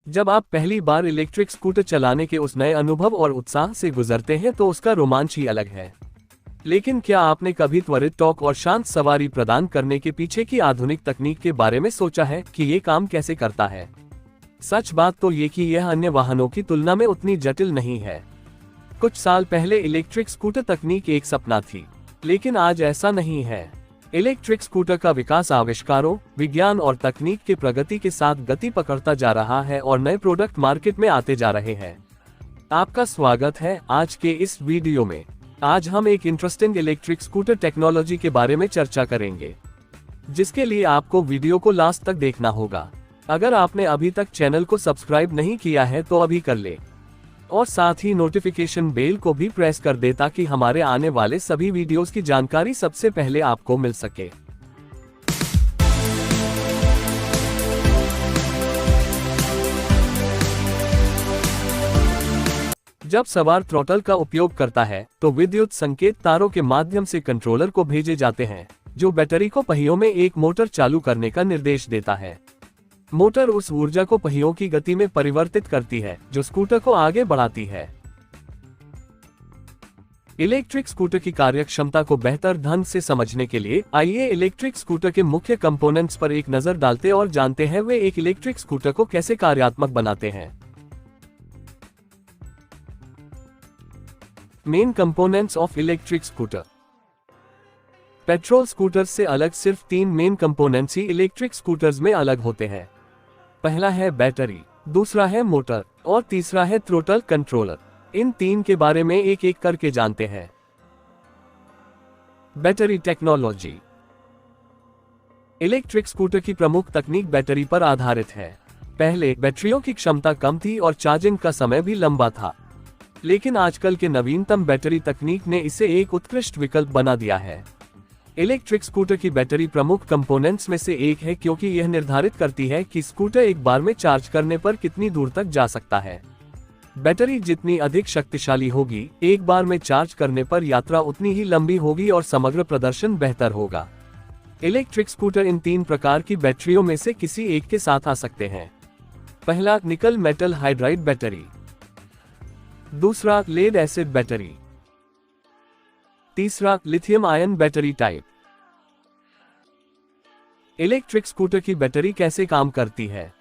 जब आप पहली बार इलेक्ट्रिक स्कूटर चलाने के उस नए अनुभव और उत्साह से गुजरते हैं तो उसका रोमांच ही अलग है। लेकिन क्या आपने कभी त्वरित टॉर्क और शांत सवारी प्रदान करने के पीछे की आधुनिक तकनीक के बारे में सोचा है कि ये काम कैसे करता है? सच बात तो ये कि यह अन्य वाहनों की तुलना में उतनी जटिल नहीं है। कुछ साल पहले इलेक्ट्रिक स्कूटर तकनीक एक सपना थी, लेकिन आज ऐसा नहीं है। इलेक्ट्रिक स्कूटर का विकास आविष्कारों, विज्ञान और तकनीक के प्रगति के साथ गति पकड़ता जा रहा है और नए प्रोडक्ट मार्केट में आते जा रहे हैं। आपका स्वागत है आज के इस वीडियो में। आज हम एक इंटरेस्टिंग इलेक्ट्रिक स्कूटर टेक्नोलॉजी के बारे में चर्चा करेंगे, जिसके लिए आपको वीडियो को लास्ट तक देखना होगा। अगर आपने अभी तक चैनल को सब्सक्राइब नहीं किया है तो अभी कर ले और साथ ही नोटिफिकेशन बेल को भी प्रेस कर दे ताकि हमारे आने वाले सभी वीडियोस की जानकारी सबसे पहले आपको मिल सके। जब सवार थ्रॉटल का उपयोग करता है तो विद्युत संकेत तारों के माध्यम से कंट्रोलर को भेजे जाते हैं, जो बैटरी को पहियों में एक मोटर चालू करने का निर्देश देता है। मोटर उस ऊर्जा को पहियों की गति में परिवर्तित करती है, जो स्कूटर को आगे बढ़ाती है। इलेक्ट्रिक स्कूटर की कार्यक्षमता को बेहतर ढंग से समझने के लिए आइए इलेक्ट्रिक स्कूटर के मुख्य कंपोनेंट्स पर एक नजर डालते और जानते हैं वे एक इलेक्ट्रिक स्कूटर को कैसे कार्यात्मक बनाते हैं। Main components of electric scooter. Petrol scooters से अलग सिर्फ 3 मेन कंपोनेंट्स ही इलेक्ट्रिक स्कूटर्स में अलग होते हैं। पहला है बैटरी, दूसरा है मोटर और तीसरा है थ्रोटल कंट्रोलर। इन 3 के बारे में एक एक करके जानते हैं। Battery technology. इलेक्ट्रिक स्कूटर की प्रमुख तकनीक बैटरी पर आधारित है। पहले बैटरियों की क्षमता कम थी और चार्जिंग का समय भी लंबा था, लेकिन आजकल के नवीनतम बैटरी तकनीक ने इसे एक उत्कृष्ट विकल्प बना दिया है। इलेक्ट्रिक स्कूटर की बैटरी प्रमुख कंपोनेंट्स में से एक है, क्योंकि यह निर्धारित करती है कि स्कूटर एक बार में चार्ज करने पर कितनी दूर तक जा सकता है। बैटरी जितनी अधिक शक्तिशाली होगी, एक बार में चार्ज करने पर यात्रा उतनी ही लंबी होगी और समग्र प्रदर्शन बेहतर होगा। इलेक्ट्रिक स्कूटर इन 3 प्रकार की बैटरियों में से किसी एक के साथ आ सकते हैं। पहला निकल मेटल हाइड्राइड बैटरी, दूसरा लेड एसिड बैटरी, तीसरा lithium ion battery type. Electric scooter की बैटरी कैसे काम करती है?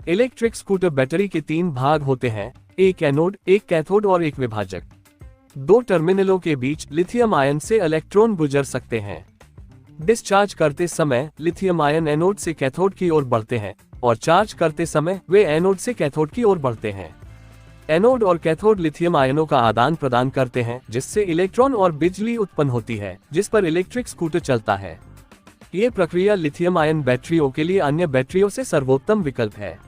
इलेक्ट्रिक स्कूटर बैटरी के 3 भाग होते हैं, एक एनोड, एक कैथोड और एक विभाजक। 2 टर्मिनलों के बीच लिथियम आयन से इलेक्ट्रॉन गुजर सकते हैं। डिस्चार्ज करते समय लिथियम आयन एनोड से कैथोड की ओर बढ़ते हैं और चार्ज करते समय वे एनोड से कैथोड की ओर बढ़ते हैं। एनोड और कैथोड लिथियम आयनों का आदान प्रदान करते हैं, जिससे इलेक्ट्रॉन और बिजली उत्पन्न होती है, जिस पर इलेक्ट्रिक स्कूटर चलता है। ये प्रक्रिया लिथियम आयन बैटरियों के लिए अन्य बैटरियों से सर्वोत्तम विकल्प है।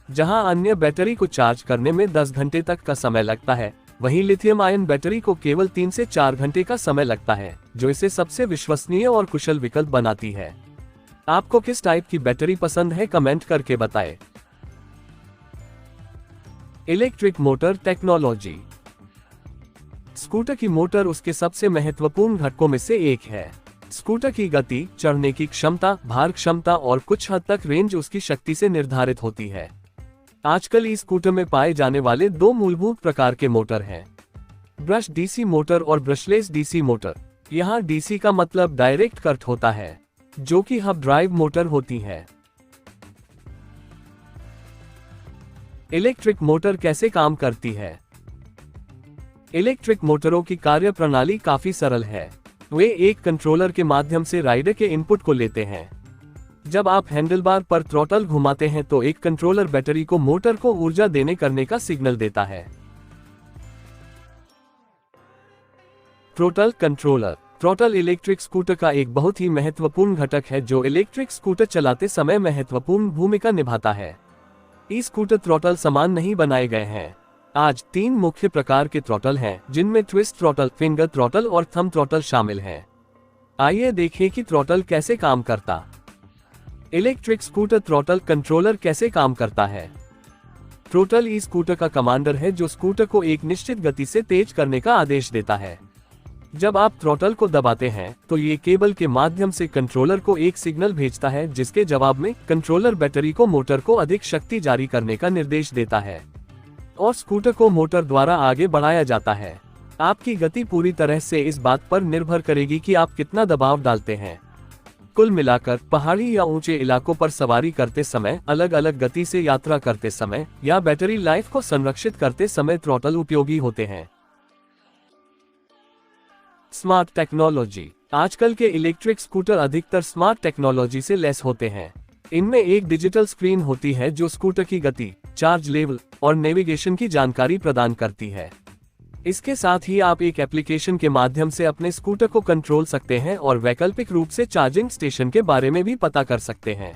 जहां अन्य बैटरी को चार्ज करने में 10 घंटे तक का समय लगता है, वहीं लिथियम आयन बैटरी को केवल 3 से 4 घंटे का समय लगता है, जो इसे सबसे विश्वसनीय और कुशल विकल्प बनाती है। आपको किस टाइप की बैटरी पसंद है, कमेंट करके बताएं। Electric motor technology. स्कूटर की मोटर उसके सबसे महत्वपूर्ण घटकों में से एक है। स्कूटर की गति, चढ़ने की क्षमता, भार क्षमता और कुछ हद तक रेंज उसकी शक्ति से निर्धारित होती है। आजकल ई स्कूटर में पाए जाने वाले 2 मूलभूत प्रकार के मोटर हैं, ब्रश डीसी मोटर और ब्रशलेस डीसी मोटर। यहाँ डीसी का मतलब डायरेक्ट करंट होता है, जो कि हब ड्राइव मोटर होती है। इलेक्ट्रिक मोटर कैसे काम करती है? इलेक्ट्रिक मोटरों की कार्य प्रणाली काफी सरल है। वे एक कंट्रोलर के माध्यम से राइडर के इनपुट को लेते हैं। जब आप हैंडलबार पर थ्रॉटल घुमाते हैं तो एक कंट्रोलर बैटरी को मोटर को ऊर्जा देने करने का सिग्नल देता है। Throttle controller. Throttle electric scooter का एक बहुत ही महत्वपूर्ण घटक है, जो इलेक्ट्रिक स्कूटर चलाते समय महत्वपूर्ण भूमिका निभाता है। ई स्कूटर थ्रॉटल समान नहीं बनाए गए हैं। आज 3 मुख्य प्रकार के थ्रॉटल हैं, जिनमें ट्विस्ट थ्रॉटल, फिंगर थ्रॉटल और थंब थ्रॉटल शामिल हैं। आइए देखें कि थ्रॉटल कैसे काम करता। इलेक्ट्रिक स्कूटर थ्रॉटल कंट्रोलर कैसे काम करता है? थ्रॉटल ई स्कूटर का कमांडर है, जो स्कूटर को एक निश्चित गति से तेज करने का आदेश देता है। जब आप थ्रॉटल को दबाते हैं तो ये केबल के माध्यम से कंट्रोलर को एक सिग्नल भेजता है, जिसके जवाब में कंट्रोलर बैटरी को मोटर को अधिक शक्ति जारी करने का निर्देश देता है और स्कूटर को मोटर द्वारा आगे बढ़ाया जाता है। आपकी गति पूरी तरह से इस बात पर निर्भर करेगी कि आप कितना दबाव डालते हैं। कुल मिलाकर पहाड़ी या ऊंचे इलाकों पर सवारी करते समय, अलग अलग गति से यात्रा करते समय या बैटरी लाइफ को संरक्षित करते समय थ्रॉटल उपयोगी होते हैं। Smart technology. आजकल के इलेक्ट्रिक स्कूटर अधिकतर स्मार्ट टेक्नोलॉजी से लैस होते हैं। इनमें एक डिजिटल स्क्रीन होती है जो स्कूटर की गति, चार्ज लेवल और नेविगेशन की जानकारी प्रदान करती है। इसके साथ ही आप एक एप्लीकेशन के माध्यम से अपने स्कूटर को कंट्रोल सकते हैं और वैकल्पिक रूप से चार्जिंग स्टेशन के बारे में भी पता कर सकते हैं।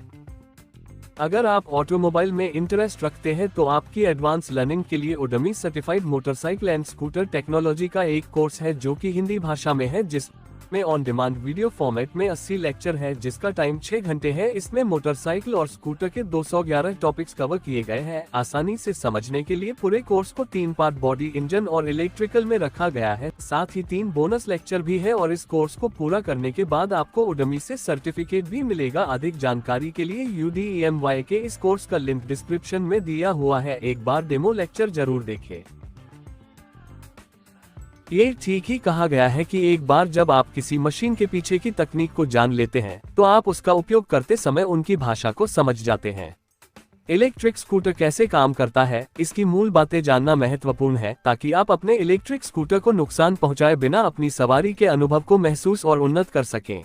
अगर आप ऑटोमोबाइल में इंटरेस्ट रखते हैं तो आपकी एडवांस लर्निंग के लिए Udemy certified motorcycle and scooter technology का एक कोर्स है जो कि हिंदी भाषा में है, जिसमें ऑन डिमांड वीडियो फॉर्मेट में 80 लेक्चर है जिसका टाइम 6 घंटे है। इसमें मोटरसाइकिल और स्कूटर के 211 टॉपिक्स कवर किए गए हैं। आसानी से समझने के लिए पूरे कोर्स को 3 पार्ट बॉडी, इंजन और इलेक्ट्रिकल में रखा गया है। साथ ही 3 बोनस लेक्चर भी है और इस कोर्स को पूरा करने के बाद आपको उडमी से सर्टिफिकेट भी मिलेगा। अधिक जानकारी के लिए UDEMY के इस कोर्स का लिंक डिस्क्रिप्शन में दिया हुआ है। एक बार डेमो लेक्चर जरूर देखें। ये ठीक ही कहा गया है कि एक बार जब आप किसी मशीन के पीछे की तकनीक को जान लेते हैं तो आप उसका उपयोग करते समय उनकी भाषा को समझ जाते हैं। इलेक्ट्रिक स्कूटर कैसे काम करता है, इसकी मूल बातें जानना महत्वपूर्ण है ताकि आप अपने इलेक्ट्रिक स्कूटर को नुकसान पहुंचाए बिना अपनी सवारी के अनुभव को महसूस और उन्नत कर सकें।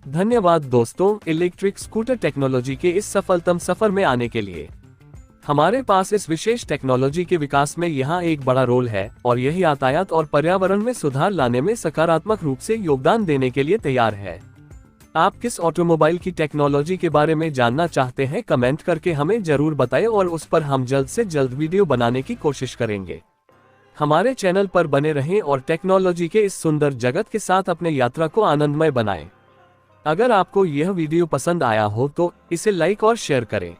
धन्यवाद दोस्तों, इलेक्ट्रिक स्कूटर टेक्नोलॉजी के इस सफलतम सफर में आने के लिए। हमारे पास इस विशेष टेक्नोलॉजी के विकास में यहाँ एक बड़ा रोल है और यही यातायात और पर्यावरण में सुधार लाने में सकारात्मक रूप से योगदान देने के लिए तैयार है। आप किस ऑटोमोबाइल की टेक्नोलॉजी के बारे में जानना चाहते हैं, कमेंट करके हमें जरूर बताएं और उस पर हम जल्द से जल्द वीडियो बनाने की कोशिश करेंगे। हमारे चैनल पर बने रहें और टेक्नोलॉजी के इस सुंदर जगत के साथ अपने यात्रा को आनंदमय बनाएं। अगर आपको यह वीडियो पसंद आया हो तो इसे लाइक और शेयर करें।